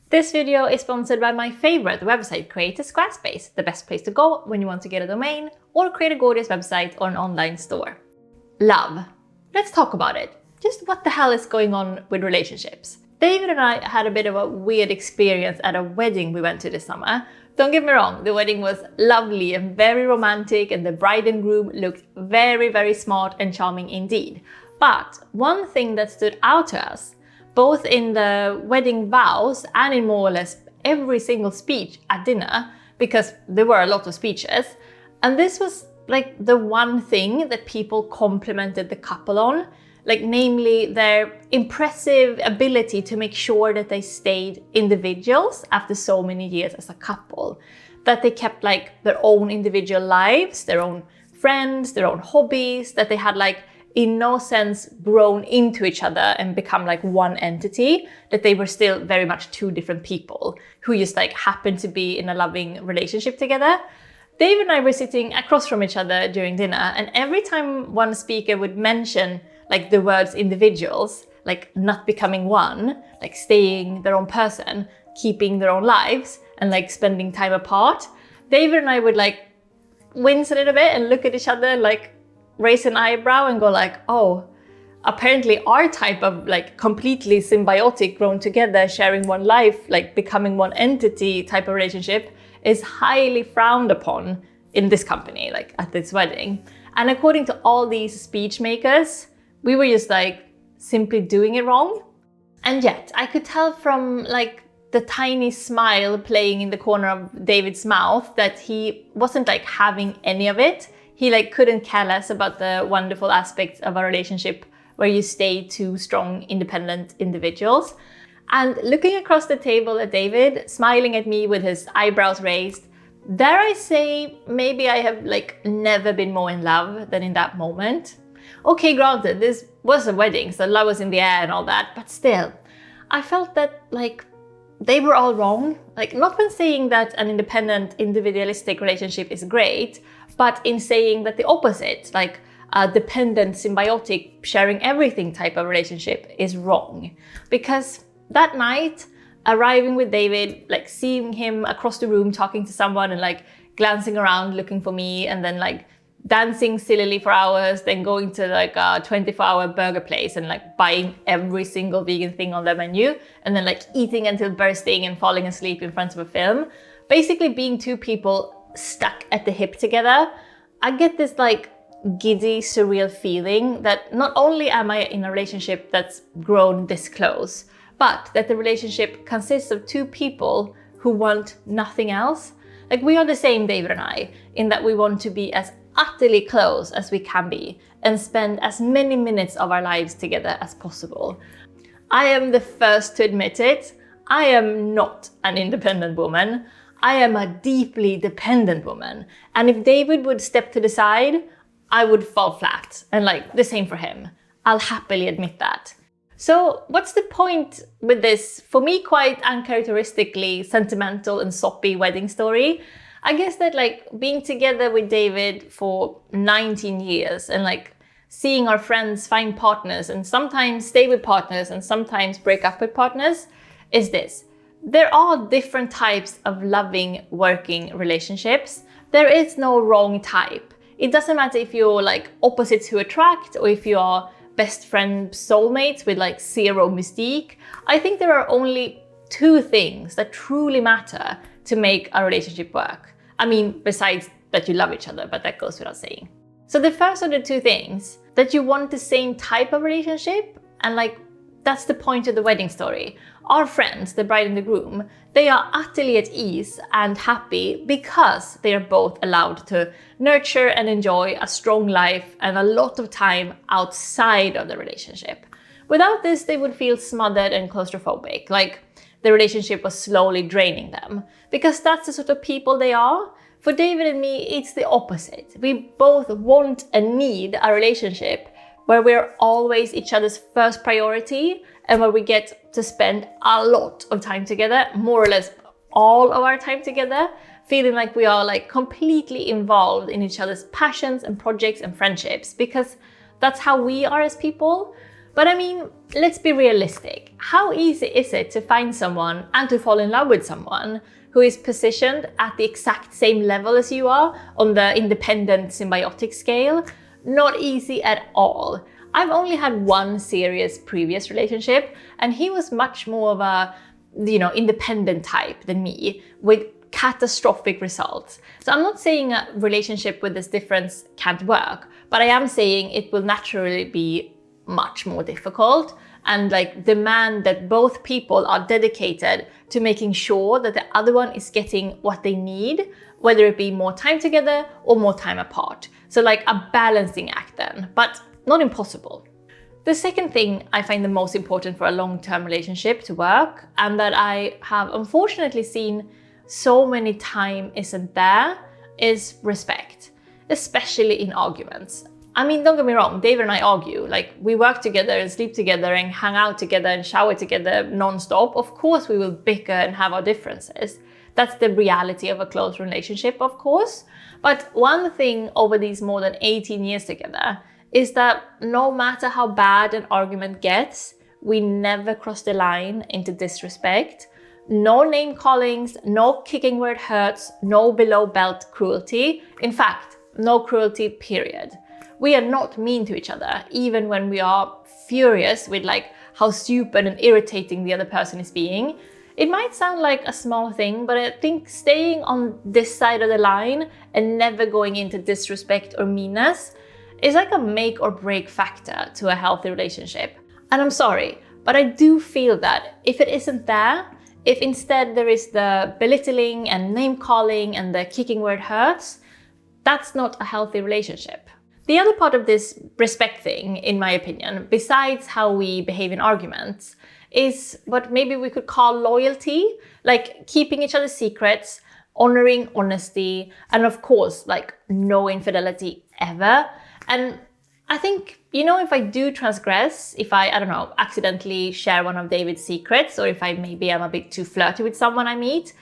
This video is sponsored by my favorite website creator, Squarespace, the best place to go when you want to get a domain or create a gorgeous website or an online store. Love. Let's talk about it. Just what the hell is going on with relationships? David and I had a bit of a weird experience at a wedding we went to this summer. Don't get me wrong, the wedding was lovely and very romantic, and the bride and groom looked very, very smart and charming indeed. But one thing that stood out to us, both in the wedding vows and in more or less every single speech at dinner, because there were a lot of speeches, and this was like the one thing that people complimented the couple on, like namely their impressive ability to make sure that they stayed individuals after so many years as a couple, that they kept like their own individual lives, their own friends, their own hobbies, that they had like in no sense grown into each other and become like one entity, that they were still very much two different people who just like happened to be in a loving relationship together. Dave and I were sitting across from each other during dinner, and every time one speaker would mention like the words individuals, like not becoming one, like staying their own person, keeping their own lives, and like spending time apart, David and I would like wince a little bit and look at each other and like raise an eyebrow and go like, oh, apparently our type of like completely symbiotic, grown together, sharing one life, like becoming one entity type of relationship is highly frowned upon in this company, like at this wedding. And according to all these speech makers, we were just like simply doing it wrong. And yet I could tell from like the tiny smile playing in the corner of David's mouth that he wasn't like having any of it. He like couldn't care less about the wonderful aspects of a relationship where you stay two strong, independent individuals. And looking across the table at David, smiling at me with his eyebrows raised, dare I say, maybe I have like never been more in love than in that moment. Okay, granted, this was a wedding, so love was in the air and all that, but still, I felt that like they were all wrong. Like not when saying that an independent, individualistic relationship is great, but in saying that the opposite, like a dependent, symbiotic, sharing everything type of relationship is wrong. Because that night, arriving with David, like seeing him across the room talking to someone and like glancing around looking for me, and then like dancing sillily for hours, then going to like a 24-hour burger place and like buying every single vegan thing on the menu, and then like eating until bursting and falling asleep in front of a film. Basically being two people stuck at the hip together. I get this like giddy, surreal feeling that not only am I in a relationship that's grown this close, but that the relationship consists of two people who want nothing else. Like we are the same, David and I, in that we want to be as utterly close as we can be and spend as many minutes of our lives together as possible. I am the first to admit it. I am not an independent woman. I am a deeply dependent woman. And if David would step to the side, I would fall flat. And like the same for him. I'll happily admit that. So what's the point with this, for me, quite uncharacteristically sentimental and soppy wedding story? I guess that like being together with David for 19 years and like seeing our friends find partners and sometimes stay with partners and sometimes break up with partners is this. There are different types of loving, working relationships. There is no wrong type. It doesn't matter if you're like opposites who attract or if you are best friend soulmates with like zero mystique. I think there are only two things that truly matter to make a relationship work. I mean, besides that you love each other, but that goes without saying. So the first of the two things, that you want the same type of relationship, and like that's the point of the wedding story. Our friends, the bride and the groom, they are utterly at ease and happy because they are both allowed to nurture and enjoy a strong life and a lot of time outside of the relationship. Without this, they would feel smothered and claustrophobic, like the relationship was slowly draining them, because that's the sort of people they are. For David and me, it's the opposite. We both want and need a relationship where we're always each other's first priority and where we get to spend a lot of time together, more or less all of our time together, feeling like we are like completely involved in each other's passions and projects and friendships, because that's how we are as people. But I mean, let's be realistic. How easy is it to find someone and to fall in love with someone who is positioned at the exact same level as you are on the independent symbiotic scale? Not easy at all. I've only had one serious previous relationship, and he was much more of a, independent type than me, with catastrophic results. So I'm not saying a relationship with this difference can't work, but I am saying it will naturally be much more difficult and demand that both people are dedicated to making sure that the other one is getting what they need, whether it be more time together or more time apart. So a balancing act then, but not impossible. The second thing I find the most important for a long-term relationship to work, and that I have unfortunately seen so many times isn't there, is respect, especially in arguments. I mean, don't get me wrong, David and I argue. We work together and sleep together and hang out together and shower together non-stop. Of course, we will bicker and have our differences. That's the reality of a close relationship, of course. But one thing over these more than 18 years together is that no matter how bad an argument gets, we never cross the line into disrespect. No name callings, no kicking where it hurts, no below belt cruelty. In fact, no cruelty, period. We are not mean to each other, even when we are furious with how stupid and irritating the other person is being. It might sound like a small thing, but I think staying on this side of the line and never going into disrespect or meanness is a make or break factor to a healthy relationship. And I'm sorry, but I do feel that if it isn't there, if instead there is the belittling and name calling and the kicking where it hurts, that's not a healthy relationship. The other part of this respect thing, in my opinion, besides how we behave in arguments, is what maybe we could call loyalty, keeping each other's secrets, honoring honesty, and of course, no infidelity ever. And I think, if I do transgress, if I don't know, accidentally share one of David's secrets, or if maybe I'm a bit too flirty with someone I meet,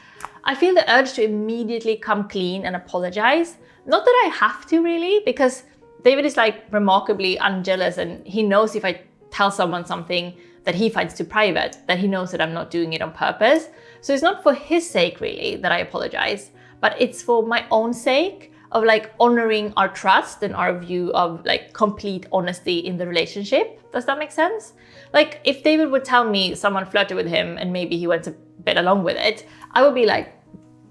I feel the urge to immediately come clean and apologize. Not that I have to really, because David is remarkably unjealous, and he knows if I tell someone something that he finds too private, that he knows that I'm not doing it on purpose. So it's not for his sake really that I apologize, but it's for my own sake of honoring our trust and our view of complete honesty in the relationship. Does that make sense? If David would tell me someone flirted with him and maybe he went a bit along with it, I would be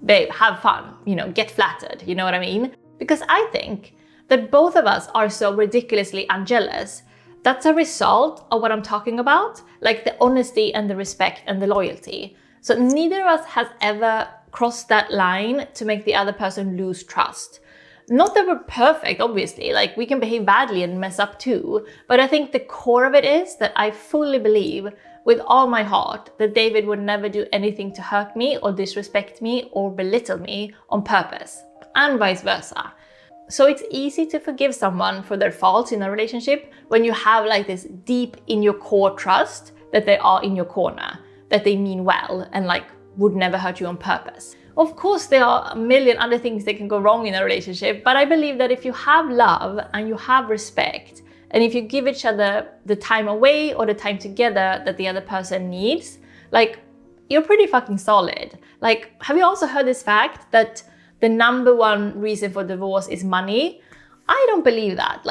babe, have fun, get flattered, you know what I mean? Because I think that both of us are so ridiculously unjealous. That's a result of what I'm talking about, the honesty and the respect and the loyalty. So neither of us has ever crossed that line to make the other person lose trust. Not that we're perfect, obviously, we can behave badly and mess up too, but I think the core of it is that I fully believe with all my heart that David would never do anything to hurt me or disrespect me or belittle me on purpose, and vice versa. So it's easy to forgive someone for their faults in a relationship when you have this deep in your core trust that they are in your corner, that they mean well and would never hurt you on purpose. Of course, there are a million other things that can go wrong in a relationship, but I believe that if you have love and you have respect, and if you give each other the time away or the time together that the other person needs, you're pretty fucking solid. Have you also heard this fact that the number one reason for divorce is money? I don't believe that.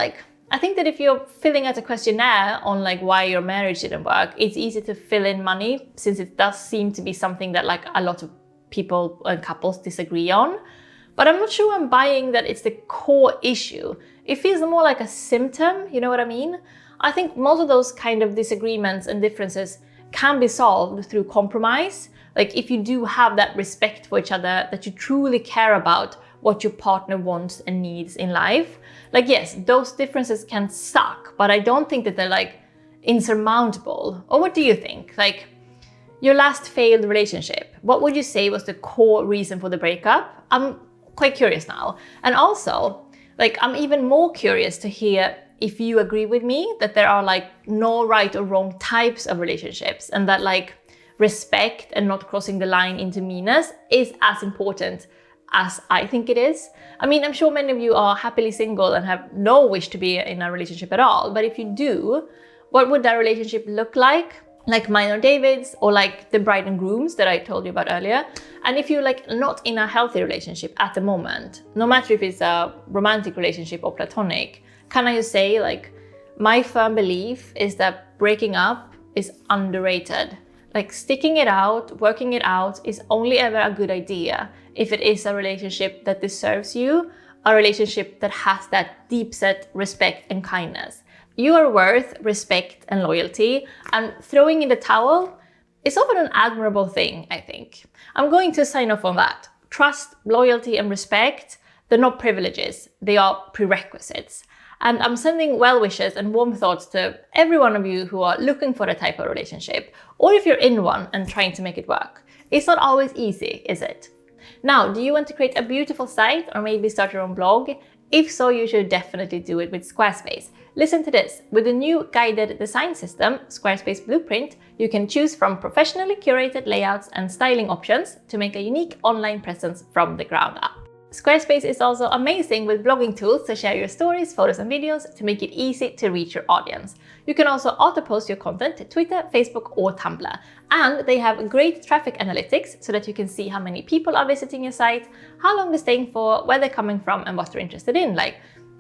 I think that if you're filling out a questionnaire on why your marriage didn't work, it's easy to fill in money, since it does seem to be something that a lot of people and couples disagree on. But I'm not sure I'm buying that it's the core issue. It feels more like a symptom, you know what I mean? I think most of those kind of disagreements and differences can be solved through compromise. If you do have that respect for each other, that you truly care about what your partner wants and needs in life. Yes, those differences can suck, but I don't think that they're insurmountable. Or what do you think? Your last failed relationship, what would you say was the core reason for the breakup? I'm quite curious now. And also, I'm even more curious to hear if you agree with me that there are no right or wrong types of relationships, and that respect and not crossing the line into meanness is as important as I think it is. I mean, I'm sure many of you are happily single and have no wish to be in a relationship at all, but if you do, What would that relationship look like? Like mine or David's, or like the bride and grooms that I told you about earlier. And if you're like not in a healthy relationship at the moment, no matter if it's a romantic relationship or platonic, can I just say, like, my firm belief is that breaking up is underrated. Like, sticking it out, working it out is only ever a good idea if it is a relationship that deserves you, a relationship that has that deep set respect and kindness. You are worth respect and loyalty, and throwing in the towel is often an admirable thing, I think. I'm going to sign off on that. Trust, loyalty, and respect, they're not privileges, they are prerequisites. And I'm sending well wishes and warm thoughts to every one of you who are looking for that type of relationship, or if you're in one and trying to make it work. It's not always easy, is it? Now, do you want to create a beautiful site or maybe start your own blog? If so, you should definitely do it with Squarespace. Listen to this. With the new guided design system, Squarespace Blueprint, you can choose from professionally curated layouts and styling options to make a unique online presence from the ground up. Squarespace is also amazing with blogging tools to share your stories, photos and videos to make it easy to reach your audience. You can also auto-post your content to Twitter, Facebook or Tumblr. And they have great traffic analytics so that you can see how many people are visiting your site, how long they're staying for, where they're coming from and what they're interested in, like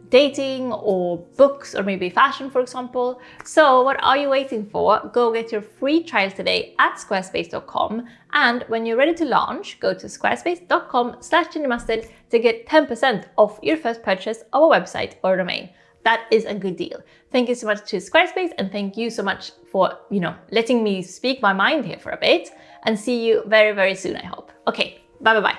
dating or books or maybe fashion, for example. So what are you waiting for? Go get your free trial today at squarespace.com. And when you're ready to launch, go to squarespace.com/gingermustard to get 10% off your first purchase of a website or domain. That is a good deal. Thank you so much to Squarespace, and thank you so much for, letting me speak my mind here for a bit, and see you very, very soon, I hope. Okay, bye.